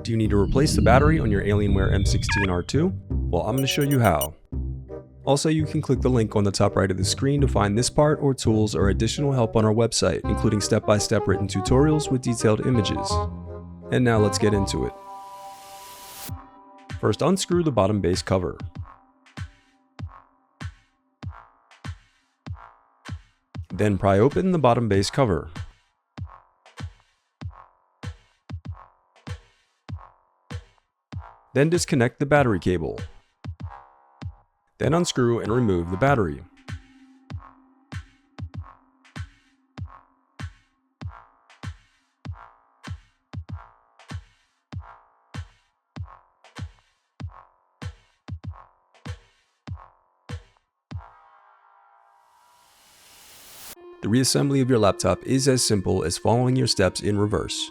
Do you need to replace the battery on your Alienware M16 R2? Well, I'm going to show you how. Also, you can click the link on the top right of the screen to find this part or tools or additional help on our website, including step-by-step written tutorials with detailed images. And now let's get into it. First, unscrew the bottom base cover. Then pry open the bottom base cover. Then disconnect the battery cable. Then unscrew and remove the battery. The reassembly of your laptop is as simple as following your steps in reverse.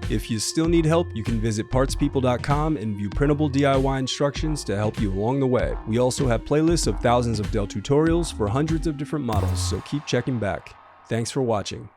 If you still need help, you can visit partspeople.com and view printable DIY instructions to help you along the way. We also have playlists of thousands of Dell tutorials for hundreds of different models, so keep checking back. Thanks for watching.